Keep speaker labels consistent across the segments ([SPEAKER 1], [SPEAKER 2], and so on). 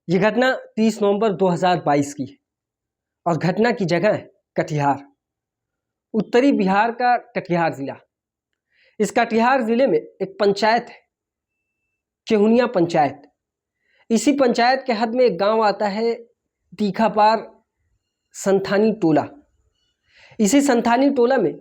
[SPEAKER 1] ये घटना 30 नवंबर 2022 की है और घटना की जगह है कटिहार, उत्तरी बिहार का कटिहार जिला। इस कटिहार जिले में एक पंचायत है, केहुनिया पंचायत। इसी पंचायत के हद में एक गांव आता है तीखापार संथानी टोला। इसी संथानी टोला में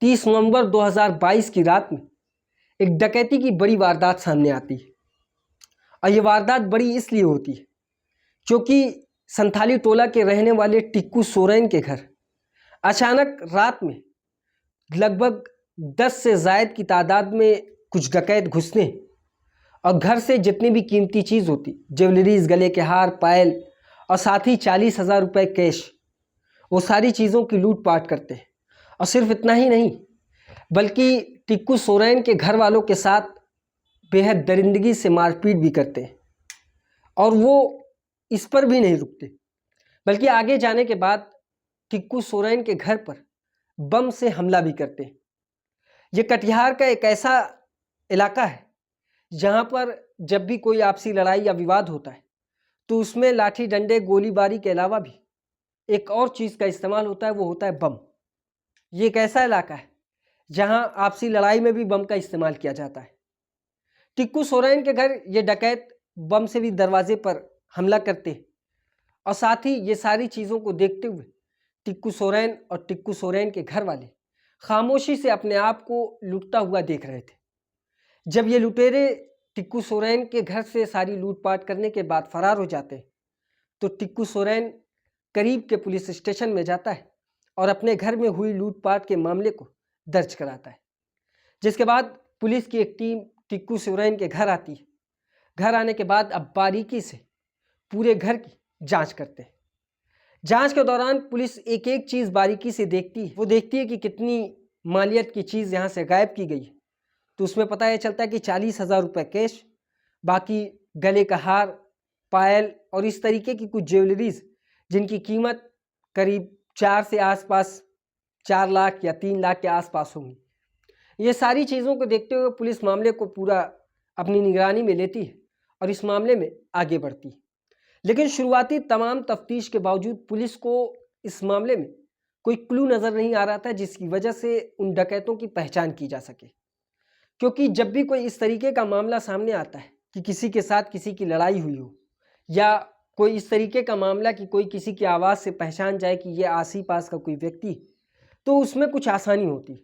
[SPEAKER 1] 30 नवंबर 2022 की रात में एक डकैती की बड़ी वारदात सामने आती है। और ये वारदात बड़ी इसलिए होती है क्योंकि संथाली टोला के रहने वाले टिक्कू सोरेन के घर अचानक रात में लगभग 10 से ज़ायद की तादाद में कुछ डकैत घुसने और घर से जितनी भी कीमती चीज़ होती, ज्वेलरीज, गले के हार, पायल और साथ ही 40,000 रुपये कैश, वो सारी चीज़ों की लूटपाट करते हैं। और सिर्फ इतना ही नहीं बल्कि टिक्कू सोरेन के घर वालों के साथ बेहद दरिंदगी से मारपीट भी करते हैं। और वो इस पर भी नहीं रुकते बल्कि आगे जाने के बाद टिक्कू सोरेन के घर पर बम से हमला भी करते हैं। ये कटिहार का एक ऐसा इलाका है जहाँ पर जब भी कोई आपसी लड़ाई या विवाद होता है तो उसमें लाठी डंडे गोलीबारी के अलावा भी एक और चीज़ का इस्तेमाल होता है, वो होता है बम। ये एक ऐसा इलाका है जहाँ आपसी लड़ाई में भी बम का इस्तेमाल किया जाता है। टिक्कू सोरेन के घर ये डकैत बम से भी दरवाजे पर हमला करते हैं और साथ ही ये सारी चीज़ों को देखते हुए टिक्कू सोरेन और टिक्कू सोरेन के घर वाले खामोशी से अपने आप को लूटता हुआ देख रहे थे। जब ये लुटेरे टिक्कू सोरेन के घर से सारी लूटपाट करने के बाद फरार हो जाते हैं तो टिक्कू सोरेन करीब के पुलिस स्टेशन में जाता है और अपने घर में हुई लूटपाट के मामले को दर्ज कराता है। जिसके बाद पुलिस की एक टीम टिक्कू सोरेन के घर आती है। घर आने के बाद अब बारीकी से पूरे घर की जांच करते हैं। जांच के दौरान पुलिस एक एक चीज़ बारीकी से देखती है। वो देखती है कि कितनी मालियत की चीज़ यहाँ से गायब की गई है। तो उसमें पता यह चलता है कि 40,000 रुपये कैश, बाकी गले का हार, पायल और इस तरीके की कुछ ज्वेलरीज जिनकी कीमत करीब 4 से आसपास 4 लाख या 3 लाख के आसपास होंगी। ये सारी चीज़ों को देखते हुए पुलिस मामले को पूरा अपनी निगरानी में लेती है और इस मामले में आगे बढ़ती है। लेकिन शुरुआती तमाम तफ्तीश के बावजूद पुलिस को इस मामले में कोई क्लू नज़र नहीं आ रहा था जिसकी वजह से उन डकैतों की पहचान की जा सके। क्योंकि जब भी कोई इस तरीके का मामला सामने आता है कि किसी के साथ किसी की लड़ाई हुई हो या कोई इस तरीके का मामला कि कोई किसी की आवाज़ से पहचान जाए कि ये आसी पास का कोई व्यक्ति, तो उसमें कुछ आसानी होती है।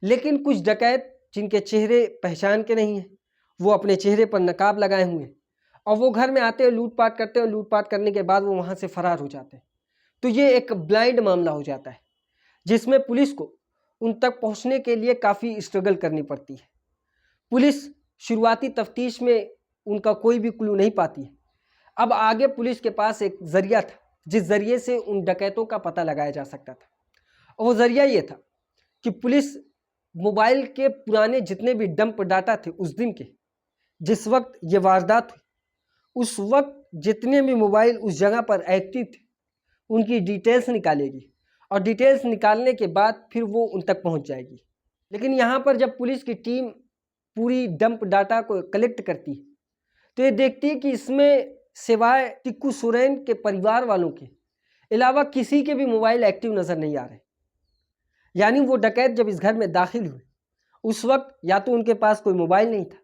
[SPEAKER 1] लेकिन कुछ डकैत जिनके चेहरे पहचान के नहीं हैं, वो अपने चेहरे पर नकाब लगाए हुए हैं और वो घर में आते हैं, लूटपाट करते हैं और लूटपाट करने के बाद वो वहाँ से फरार हो जाते हैं। तो ये एक ब्लाइंड मामला हो जाता है जिसमें पुलिस को उन तक पहुँचने के लिए काफ़ी स्ट्रगल करनी पड़ती है। पुलिस शुरुआती तफ्तीश में उनका कोई भी क्लू नहीं पाती है। अब आगे पुलिस के पास एक जरिया था जिस जरिए से उन डकैतों का पता लगाया जा सकता था। और वो जरिया ये था कि पुलिस मोबाइल के पुराने जितने भी डंप डाटा थे उस दिन के, जिस वक्त ये वारदात हुई, उस वक्त जितने भी मोबाइल उस जगह पर एक्टिव थे उनकी डिटेल्स निकालेगी और डिटेल्स निकालने के बाद फिर वो उन तक पहुंच जाएगी। लेकिन यहाँ पर जब पुलिस की टीम पूरी डंप डाटा को कलेक्ट करती है तो ये देखती है कि इसमें सिवाय टिक्कू सोरेन के परिवार वालों के अलावा किसी के भी मोबाइल एक्टिव नज़र नहीं आ रहे। यानी वो डकैत जब इस घर में दाखिल हुए उस वक्त या तो उनके पास कोई मोबाइल नहीं था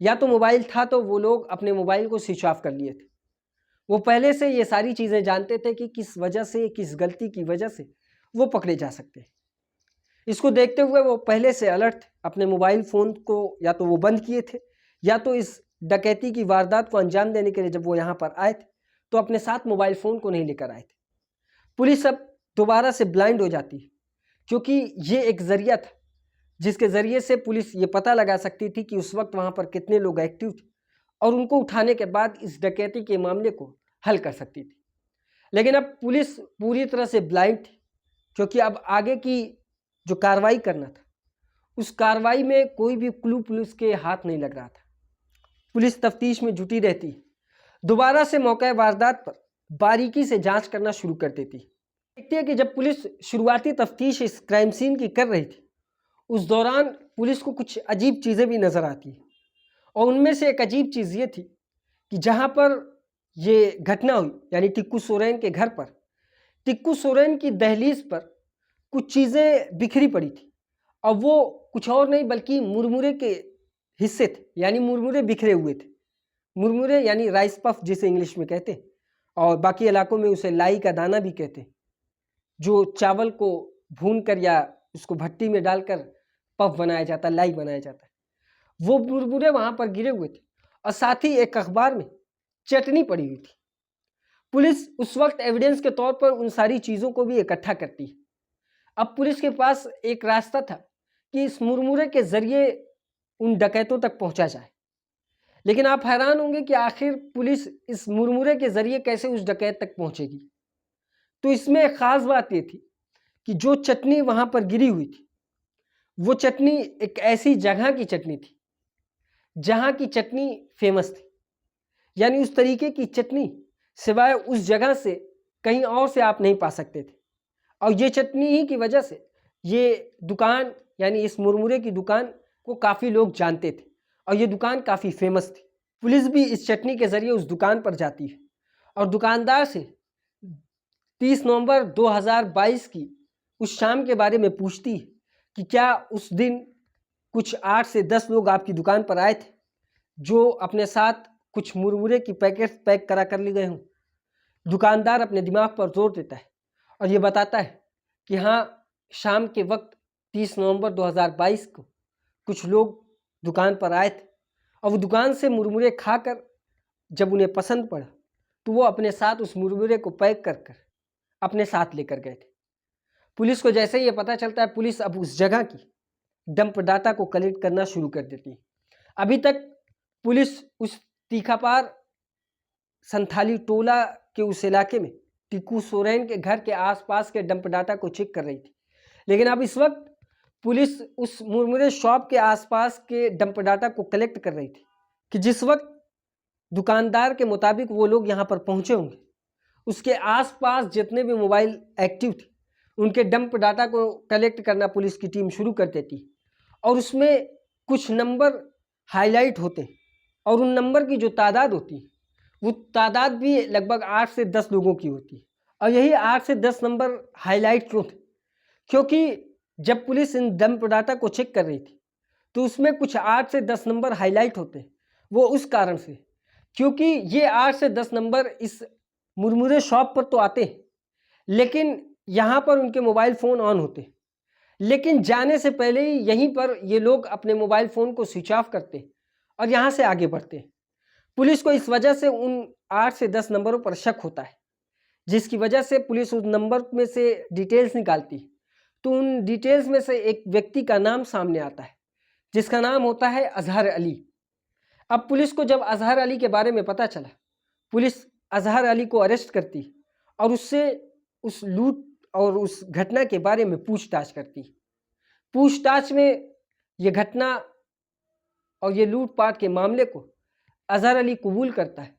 [SPEAKER 1] या तो मोबाइल था तो वो लोग अपने मोबाइल को स्विच ऑफ कर लिए थे। वो पहले से ये सारी चीज़ें जानते थे कि किस वजह से, किस गलती की वजह से वो पकड़े जा सकते हैं। इसको देखते हुए वो पहले से अलर्ट थे। अपने मोबाइल फ़ोन को या तो वो बंद किए थे या तो इस डकैती की वारदात को अंजाम देने के लिए जब वो यहाँ पर आए थे तो अपने साथ मोबाइल फ़ोन को नहीं लेकर आए थे। पुलिस अब दोबारा से ब्लाइंड हो जाती है क्योंकि ये एक ज़रिया था जिसके ज़रिए से पुलिस ये पता लगा सकती थी कि उस वक्त वहाँ पर कितने लोग एक्टिव थे और उनको उठाने के बाद इस डकैती के मामले को हल कर सकती थी। लेकिन अब पुलिस पूरी तरह से ब्लाइंड थी क्योंकि अब आगे की जो कार्रवाई करना था उस कार्रवाई में कोई भी क्लू पुलिस के हाथ नहीं लग रहा था। पुलिस तफ्तीश में जुटी रहती, दोबारा से मौका वारदात पर बारीकी से जांच करना शुरू कर देती। देखती है कि जब पुलिस शुरुआती तफ्तीश इस क्राइम सीन की कर रही थी उस दौरान पुलिस को कुछ अजीब चीज़ें भी नज़र आती हैं और उनमें से एक अजीब चीज़ ये थी कि जहाँ पर ये घटना हुई, यानी टिक्कू सोरेन के घर पर। टिक्कू सोरेन की दहलीज पर कुछ चीज़ें बिखरी पड़ी थी और वो कुछ और नहीं बल्कि मुरमुरे के हिस्से थे, यानी मुरमुरे बिखरे हुए थे। मुरमुरे यानी राइस पफ जिसे इंग्लिश में कहते हैं, और बाकी इलाकों में उसे लाई का दाना भी कहते हैं, जो चावल को भून कर या उसको भट्टी में डालकर पफ बनाया जाता है, लाई बनाया जाता है। वो मुरमुरे वहाँ पर गिरे हुए थे और साथ ही एक अखबार में चटनी पड़ी हुई थी। पुलिस उस वक्त एविडेंस के तौर पर उन सारी चीज़ों को भी इकट्ठा करती है। अब पुलिस के पास एक रास्ता था कि इस मुरमुरे के जरिए उन डकैतों तक पहुंचा जाए। लेकिन आप हैरान होंगे कि आखिर पुलिस इस मुरमुरे के जरिए कैसे उस डकैत तक पहुंचेगी। तो इसमें एक खास बात ये थी कि जो चटनी वहां पर गिरी हुई थी, वो चटनी एक ऐसी जगह की चटनी थी जहां की चटनी फेमस थी, यानी उस तरीके की चटनी सिवाय उस जगह से कहीं और से आप नहीं पा सकते थे। और ये चटनी ही की वजह से ये दुकान, यानी इस मुरमुरे की दुकान को काफ़ी लोग जानते थे और ये दुकान काफ़ी फेमस थी। पुलिस भी इस चटनी के ज़रिए उस दुकान पर जाती है और दुकानदार से 30 नवंबर 2022 की उस शाम के बारे में पूछती है कि क्या उस दिन कुछ 8 से 10 लोग आपकी दुकान पर आए थे जो अपने साथ कुछ मुरमुरे की पैकेट पैक करा कर ले गए हों। दुकानदार अपने दिमाग पर जोर देता है और ये बताता है कि हाँ, शाम के वक्त 30 नवंबर 2022 को कुछ लोग दुकान पर आए थे और वो दुकान से मुरमुरे खाकर जब उन्हें पसंद पड़ा तो वो अपने साथ उस मुरमुरे को पैक कर कर अपने साथ लेकर गए थे। पुलिस को जैसे ही ये पता चलता है, पुलिस अब उस जगह की डंप डाटा को कलेक्ट करना शुरू कर देती है। अभी तक पुलिस उस तीखापार संथाली टोला के उस इलाके में टिक्कू सोरेन के घर के आसपास के डंप डाटा को चेक कर रही थी, लेकिन अब इस वक्त पुलिस उस मुरमुरे शॉप के आसपास के डंप डाटा को कलेक्ट कर रही थी कि जिस वक्त दुकानदार के मुताबिक वो लोग यहाँ पर पहुँचे होंगे, उसके आसपास जितने भी मोबाइल एक्टिव थे उनके डंप डाटा को कलेक्ट करना पुलिस की टीम शुरू कर देती और उसमें कुछ नंबर हाईलाइट होते और उन नंबर की जो तादाद होती है वो तादाद भी लगभग 8 से 10 लोगों की होती है। और यही 8 से 10 नंबर हाईलाइट क्यों थे? क्योंकि जब पुलिस इन डंप डाटा को चेक कर रही थी तो उसमें कुछ 8 से 10 नंबर हाईलाइट होते, वो उस कारण से क्योंकि ये 8 से 10 नंबर इस मुरमुरे शॉप पर तो आते हैं, लेकिन यहाँ पर उनके मोबाइल फ़ोन ऑन होते, लेकिन जाने से पहले ही यहीं पर ये लोग अपने मोबाइल फ़ोन को स्विच ऑफ करते और यहाँ से आगे बढ़ते। पुलिस को इस वजह से उन 8 से 10 नंबरों पर शक होता है, जिसकी वजह से पुलिस उस नंबर में से डिटेल्स निकालती है। तो उन डिटेल्स में से एक व्यक्ति का नाम सामने आता है जिसका नाम होता है अजहर अली। अब पुलिस को जब अजहर अली के बारे में पता चला, पुलिस अजहर अली को अरेस्ट करती और उससे उस लूट और उस घटना के बारे में पूछताछ करती। पूछताछ में ये घटना और ये लूटपाट के मामले को अजहर अली कबूल करता है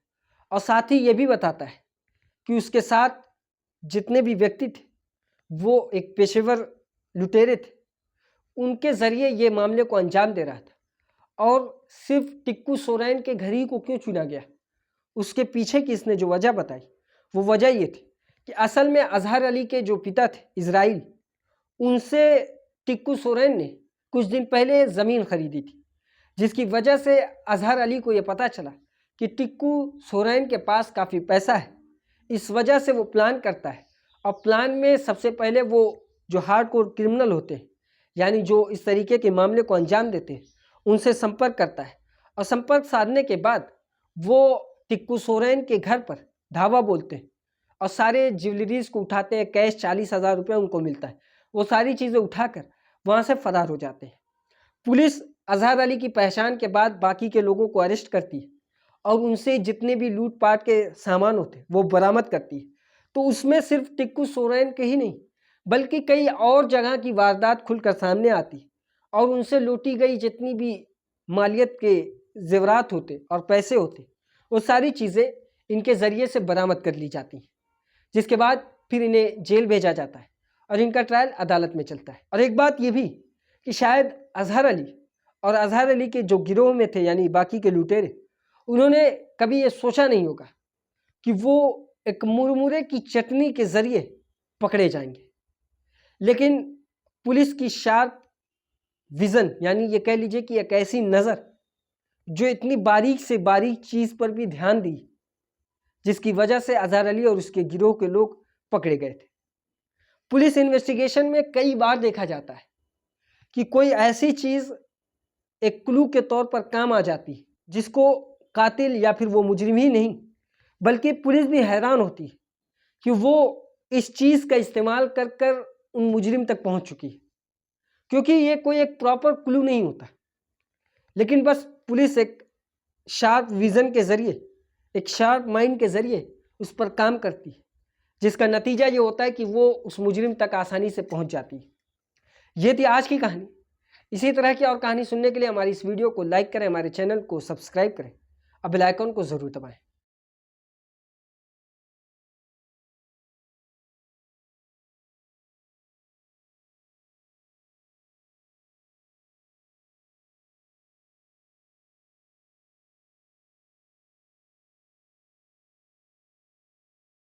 [SPEAKER 1] और साथ ही ये भी बताता है कि उसके साथ जितने भी व्यक्ति थे वो एक पेशेवर लुटेरे थे, उनके ज़रिए ये मामले को अंजाम दे रहा था। और सिर्फ टिक्कू सोरेन के घर ही को क्यों चुना गया, उसके पीछे की इसने जो वजह बताई वो वजह ये थी कि असल में अजहर अली के जो पिता थे इजराइल, उनसे टिक्कू सोरेन ने कुछ दिन पहले ज़मीन खरीदी थी, जिसकी वजह से अजहर अली को ये पता चला कि टिक्कू सोरेन के पास काफ़ी पैसा है। इस वजह से वो प्लान करता है और प्लान में सबसे पहले वो जो हार्डकोर क्रिमिनल होते हैं, यानी जो इस तरीके के मामले को अंजाम देते हैं, उनसे संपर्क करता है और संपर्क साधने के बाद वो टिक्कू सोरेन के घर पर धावा बोलते हैं और सारे ज्वेलरीज को उठाते हैं। कैश 40,000 रुपये उनको मिलता है। वो सारी चीज़ें उठाकर वहाँ से फरार हो जाते हैं। पुलिस अजहर अली की पहचान के बाद बाकी के लोगों को अरेस्ट करती है और उनसे जितने भी लूटपाट के सामान होते वो बरामद करती है। तो उसमें सिर्फ टिक्कू सोरेन के ही नहीं बल्कि कई और जगह की वारदात खुलकर सामने आती और उनसे लूटी गई जितनी भी मालियत के जेवरात होते और पैसे होते, वो सारी चीज़ें इनके ज़रिए से बरामद कर ली जाती हैं, जिसके बाद फिर इन्हें जेल भेजा जाता है और इनका ट्रायल अदालत में चलता है। और एक बात ये भी कि शायद अजहर अली और अजहर अली के जो गिरोह में थे यानी बाकी के लुटेरे, उन्होंने कभी ये सोचा नहीं होगा कि वो एक मुरमुरे की चटनी के जरिए पकड़े जाएंगे। लेकिन पुलिस की शार्प विजन, यानी ये कह लीजिए कि एक ऐसी नज़र जो इतनी बारीक से बारीक चीज़ पर भी ध्यान दी, जिसकी वजह से अजहर अली और उसके गिरोह के लोग पकड़े गए थे। पुलिस इन्वेस्टिगेशन में कई बार देखा जाता है कि कोई ऐसी चीज़ एक क्लू के तौर पर काम आ जाती है जिसको कातिल या फिर वो मुजरिम ही नहीं बल्कि पुलिस भी हैरान होती है कि वो इस चीज़ का इस्तेमाल कर कर उन मुजरिम तक पहुंच चुकी है, क्योंकि ये कोई एक प्रॉपर क्लू नहीं होता। लेकिन बस पुलिस एक शार्प विजन के जरिए, एक शार्प माइंड के जरिए उस पर काम करती है, जिसका नतीजा ये होता है कि वो उस मुजरिम तक आसानी से पहुंच जाती है। ये थी आज की कहानी। इसी तरह की और कहानी सुनने के लिए हमारी इस वीडियो को लाइक करें, हमारे चैनल को सब्सक्राइब करें और बेल आइकन को ज़रूर दबाएं।